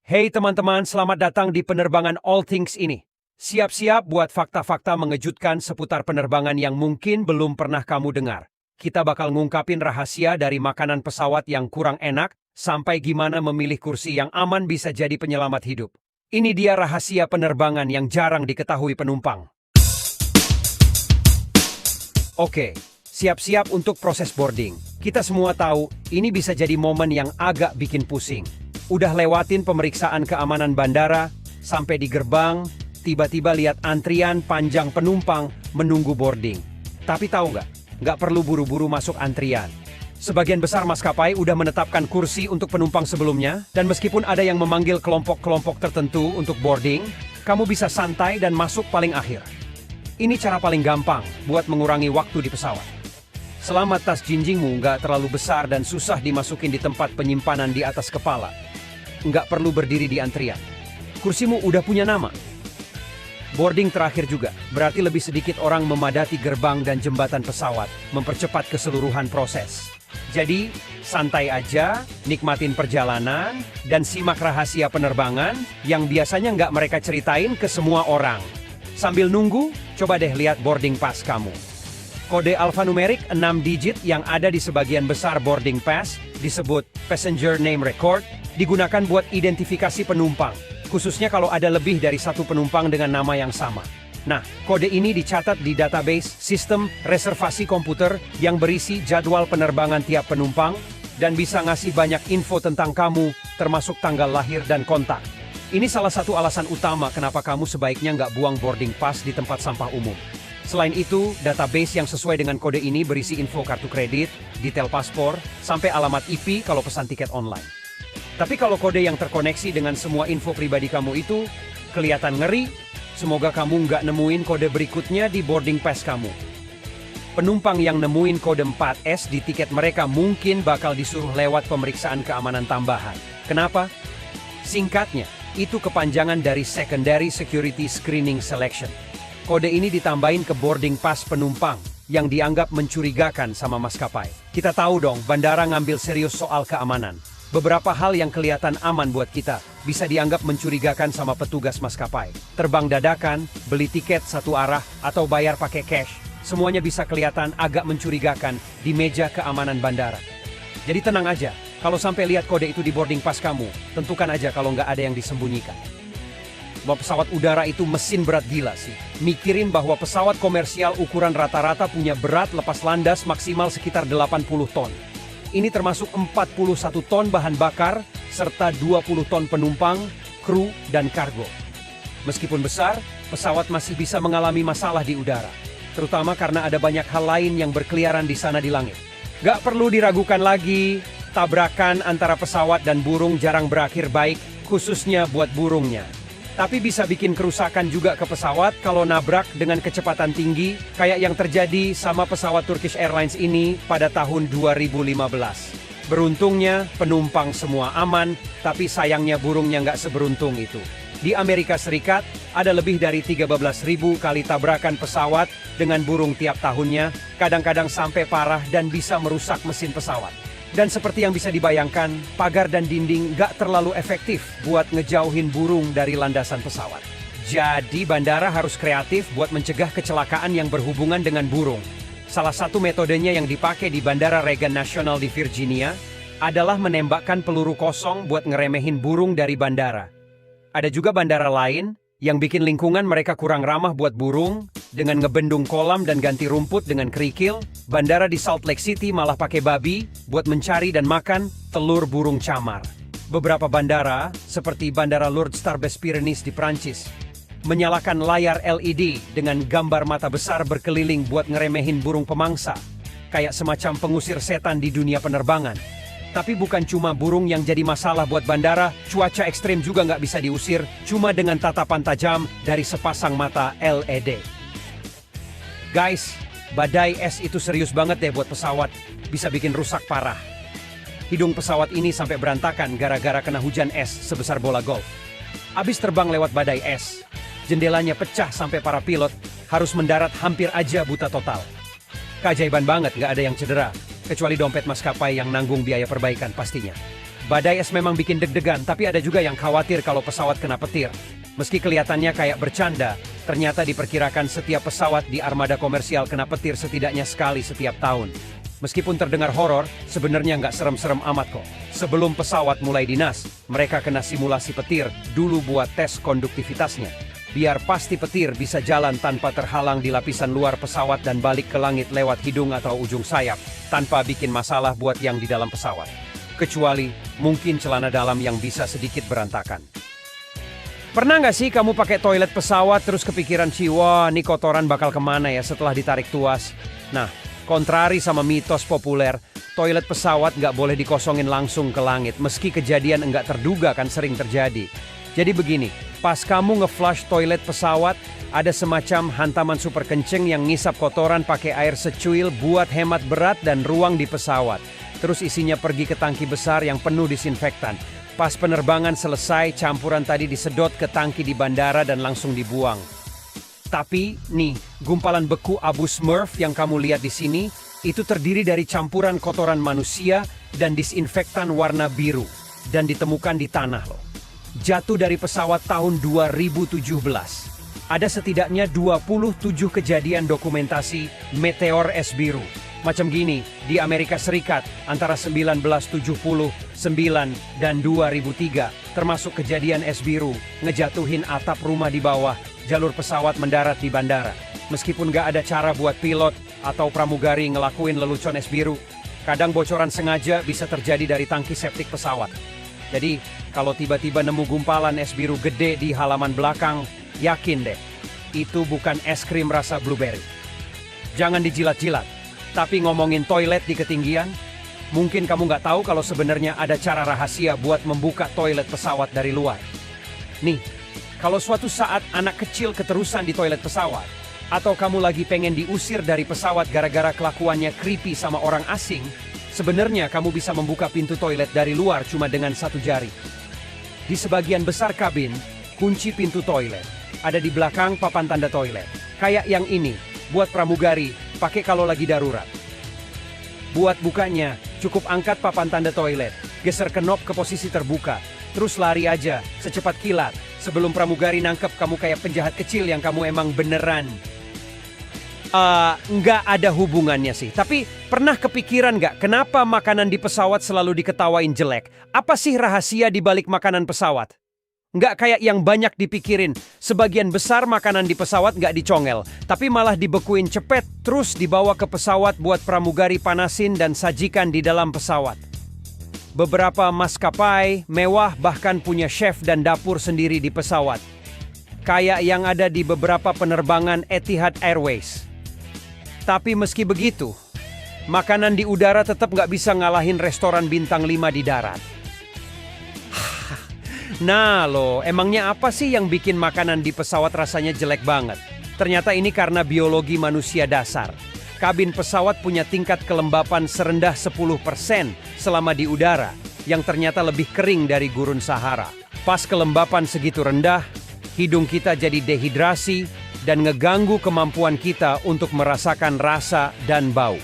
Hey teman-teman, selamat datang di penerbangan All Things ini. Siap-siap buat fakta-fakta mengejutkan seputar penerbangan yang mungkin belum pernah kamu dengar. Kita bakal ngungkapin rahasia dari makanan pesawat yang kurang enak, sampai gimana memilih kursi yang aman bisa jadi penyelamat hidup. Ini dia rahasia penerbangan yang jarang diketahui penumpang. Oke, siap-siap untuk proses boarding. Kita semua tahu, ini bisa jadi momen yang agak bikin pusing. Udah lewatin pemeriksaan keamanan bandara, sampai di gerbang, tiba-tiba lihat antrian panjang penumpang menunggu boarding. Tapi tahu nggak perlu buru-buru masuk antrian. Sebagian besar maskapai udah menetapkan kursi untuk penumpang sebelumnya, dan meskipun ada yang memanggil kelompok-kelompok tertentu untuk boarding, kamu bisa santai dan masuk paling akhir. Ini cara paling gampang buat mengurangi waktu di pesawat. Selama tas jinjingmu nggak terlalu besar dan susah dimasukin di tempat penyimpanan di atas kepala, nggak perlu berdiri di antrian. Kursimu udah punya nama. Boarding terakhir juga, berarti lebih sedikit orang memadati gerbang dan jembatan pesawat, mempercepat keseluruhan proses. Jadi, santai aja, nikmatin perjalanan, dan simak rahasia penerbangan yang biasanya nggak mereka ceritain ke semua orang. Sambil nunggu, coba deh lihat boarding pass kamu. Kode alfanumerik 6 digit yang ada di sebagian besar boarding pass, disebut Passenger Name Record, digunakan buat identifikasi penumpang, khususnya kalau ada lebih dari satu penumpang dengan nama yang sama. Nah, kode ini dicatat di database sistem reservasi komputer yang berisi jadwal penerbangan tiap penumpang, dan bisa ngasih banyak info tentang kamu, termasuk tanggal lahir dan kontak. Ini salah satu alasan utama kenapa kamu sebaiknya nggak buang boarding pass di tempat sampah umum. Selain itu, database yang sesuai dengan kode ini berisi info kartu kredit, detail paspor, sampai alamat IP kalau pesan tiket online. Tapi kalau kode yang terkoneksi dengan semua info pribadi kamu itu kelihatan ngeri, semoga kamu nggak nemuin kode berikutnya di boarding pass kamu. Penumpang yang nemuin kode 4S di tiket mereka mungkin bakal disuruh lewat pemeriksaan keamanan tambahan. Kenapa? Singkatnya, itu kepanjangan dari Secondary Security Screening Selection. Kode ini ditambahin ke boarding pass penumpang yang dianggap mencurigakan sama maskapai. Kita tahu dong, bandara ngambil serius soal keamanan. Beberapa hal yang kelihatan aman buat kita bisa dianggap mencurigakan sama petugas maskapai. Terbang dadakan, beli tiket satu arah, atau bayar pakai cash. Semuanya bisa kelihatan agak mencurigakan di meja keamanan bandara. Jadi tenang aja, kalau sampai lihat kode itu di boarding pass kamu, tentukan aja kalau nggak ada yang disembunyikan. Bahwa pesawat udara itu mesin berat gila sih. Mikirin bahwa pesawat komersial ukuran rata-rata punya berat lepas landas maksimal sekitar 80 ton. Ini termasuk 41 ton bahan bakar, serta 20 ton penumpang, kru, dan kargo. Meskipun besar, pesawat masih bisa mengalami masalah di udara. Terutama karena ada banyak hal lain yang berkeliaran di sana di langit. Gak perlu diragukan lagi, tabrakan antara pesawat dan burung jarang berakhir baik, khususnya buat burungnya. Tapi bisa bikin kerusakan juga ke pesawat kalau nabrak dengan kecepatan tinggi, kayak yang terjadi sama pesawat Turkish Airlines ini pada tahun 2015. Beruntungnya, penumpang semua aman, tapi sayangnya burungnya nggak seberuntung itu. Di Amerika Serikat, ada lebih dari 13.000 kali tabrakan pesawat dengan burung tiap tahunnya, kadang-kadang sampai parah dan bisa merusak mesin pesawat. Dan seperti yang bisa dibayangkan, pagar dan dinding nggak terlalu efektif buat ngejauhin burung dari landasan pesawat. Jadi bandara harus kreatif buat mencegah kecelakaan yang berhubungan dengan burung. Salah satu metodenya yang dipakai di Bandara Reagan National di Virginia adalah menembakkan peluru kosong buat ngeremehin burung dari bandara. Ada juga bandara lain yang bikin lingkungan mereka kurang ramah buat burung dengan ngebendung kolam dan ganti rumput dengan kerikil. Bandara di Salt Lake City malah pakai babi buat mencari dan makan telur burung camar. Beberapa bandara, seperti Bandara Lourdes Tarbes-Pyrénées di Prancis, menyalakan layar LED dengan gambar mata besar berkeliling buat ngeremehin burung pemangsa, kayak semacam pengusir setan di dunia penerbangan. Tapi bukan cuma burung yang jadi masalah buat bandara, cuaca ekstrim juga nggak bisa diusir cuma dengan tatapan tajam dari sepasang mata LED. Guys, badai es itu serius banget deh buat pesawat, bisa bikin rusak parah. Hidung pesawat ini sampai berantakan gara-gara kena hujan es sebesar bola golf. Abis terbang lewat badai es, jendelanya pecah sampai para pilot harus mendarat hampir aja buta total. Keajaiban banget nggak ada yang cedera, kecuali dompet maskapai yang nanggung biaya perbaikan pastinya. badai es memang bikin deg-degan, tapi ada juga yang khawatir kalau pesawat kena petir. Meski kelihatannya kayak bercanda, ternyata diperkirakan setiap pesawat di armada komersial kena petir setidaknya sekali setiap tahun. Meskipun terdengar horor, sebenarnya nggak serem-serem amat kok. Sebelum pesawat mulai dinas, mereka kena simulasi petir dulu buat tes konduktivitasnya. Biar pasti petir bisa jalan tanpa terhalang di lapisan luar pesawat dan balik ke langit lewat hidung atau ujung sayap, tanpa bikin masalah buat yang di dalam pesawat. Kecuali mungkin celana dalam yang bisa sedikit berantakan. Pernah nggak sih kamu pakai toilet pesawat terus kepikiran wah ini kotoran bakal kemana ya setelah ditarik tuas? Nah, kontrari sama mitos populer, toilet pesawat nggak boleh dikosongin langsung ke langit, meski kejadian nggak terduga kan sering terjadi. Jadi begini, pas kamu nge-flush toilet pesawat, ada semacam hantaman super kenceng yang ngisap kotoran pakai air secuil buat hemat berat dan ruang di pesawat. Terus isinya pergi ke tangki besar yang penuh disinfektan. Pas penerbangan selesai, campuran tadi disedot ke tangki di bandara dan langsung dibuang. Tapi, nih, gumpalan beku abu Smurf yang kamu lihat di sini, itu terdiri dari campuran kotoran manusia dan disinfektan warna biru. Dan ditemukan di tanah loh. Jatuh dari pesawat tahun 2017. Ada setidaknya 27 kejadian dokumentasi meteor es biru. Macam gini, di Amerika Serikat antara 1979 dan 2003, termasuk kejadian es biru, ngejatuhin atap rumah di bawah, jalur pesawat mendarat di bandara. Meskipun gak ada cara buat pilot atau pramugari ngelakuin lelucon es biru, kadang bocoran sengaja bisa terjadi dari tangki septik pesawat. Jadi, kalau tiba-tiba nemu gumpalan es biru gede di halaman belakang, yakin deh, itu bukan es krim rasa blueberry. Jangan dijilat-jilat. Tapi ngomongin toilet di ketinggian, mungkin kamu nggak tahu kalau sebenarnya ada cara rahasia buat membuka toilet pesawat dari luar. Nih, kalau suatu saat anak kecil keterusan di toilet pesawat, atau kamu lagi pengen diusir dari pesawat gara-gara kelakuannya creepy sama orang asing, sebenarnya kamu bisa membuka pintu toilet dari luar cuma dengan satu jari. Di sebagian besar kabin, kunci pintu toilet ada di belakang papan tanda toilet. Kayak yang ini, buat pramugari, pakai kalau lagi darurat. Buat bukanya, cukup angkat papan tanda toilet, geser knob ke posisi terbuka, terus lari aja, secepat kilat, sebelum pramugari nangkep kamu kayak penjahat kecil yang kamu emang beneran. Nggak ada hubungannya sih. Tapi pernah kepikiran nggak kenapa makanan di pesawat selalu diketawain jelek? Apa sih rahasia di balik makanan pesawat? Nggak kayak yang banyak dipikirin. Sebagian besar makanan di pesawat nggak dicongel, tapi malah dibekuin cepet, terus dibawa ke pesawat buat pramugari panasin dan sajikan di dalam pesawat. Beberapa maskapai mewah bahkan punya chef dan dapur sendiri di pesawat. Kayak yang ada di beberapa penerbangan Etihad Airways. Tapi meski begitu, makanan di udara tetap nggak bisa ngalahin restoran bintang 5 di darat. Nah loh, emangnya apa sih yang bikin makanan di pesawat rasanya jelek banget? Ternyata ini karena biologi manusia dasar. Kabin pesawat punya tingkat kelembapan serendah 10% selama di udara, yang ternyata lebih kering dari gurun Sahara. Pas kelembapan segitu rendah, hidung kita jadi dehidrasi, dan ngeganggu kemampuan kita untuk merasakan rasa dan bau.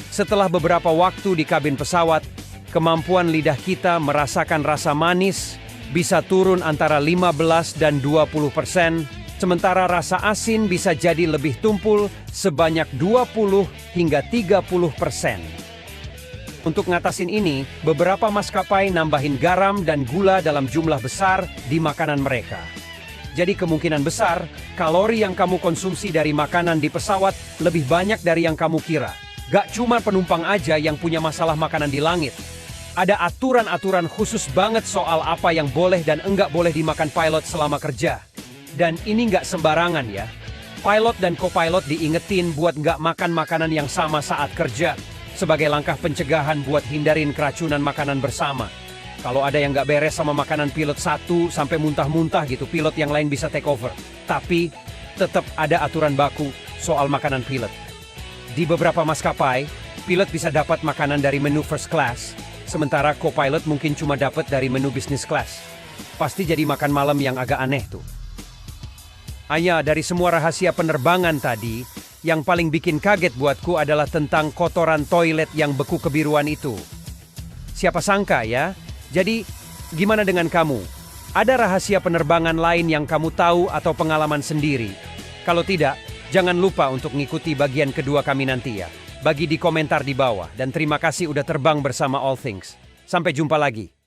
Setelah beberapa waktu di kabin pesawat, kemampuan lidah kita merasakan rasa manis bisa turun antara 15 dan 20%, sementara rasa asin bisa jadi lebih tumpul sebanyak 20 hingga 30%. Untuk ngatasin ini, beberapa maskapai nambahin garam dan gula dalam jumlah besar di makanan mereka. Jadi kemungkinan besar, kalori yang kamu konsumsi dari makanan di pesawat lebih banyak dari yang kamu kira. Gak cuma penumpang aja yang punya masalah makanan di langit. Ada aturan-aturan khusus banget soal apa yang boleh dan enggak boleh dimakan pilot selama kerja. Dan ini nggak sembarangan ya. Pilot dan co-pilot diingetin buat nggak makan makanan yang sama saat kerja, sebagai langkah pencegahan buat hindarin keracunan makanan bersama. Kalau ada yang nggak beres sama makanan pilot satu sampai muntah-muntah gitu, pilot yang lain bisa take over. Tapi tetap ada aturan baku soal makanan pilot. Di beberapa maskapai, pilot bisa dapat makanan dari menu first class, sementara co-pilot mungkin cuma dapat dari menu business class. Pasti jadi makan malam yang agak aneh tuh. Hanya dari semua rahasia penerbangan tadi, yang paling bikin kaget buatku adalah tentang kotoran toilet yang beku kebiruan itu. Siapa sangka ya, Jadi, gimana dengan kamu? Ada rahasia penerbangan lain yang kamu tahu atau pengalaman sendiri? Kalau tidak, jangan lupa untuk ngikuti bagian kedua kami nanti ya. Bagi di komentar di bawah, dan terima kasih udah terbang bersama All Things. Sampai jumpa lagi.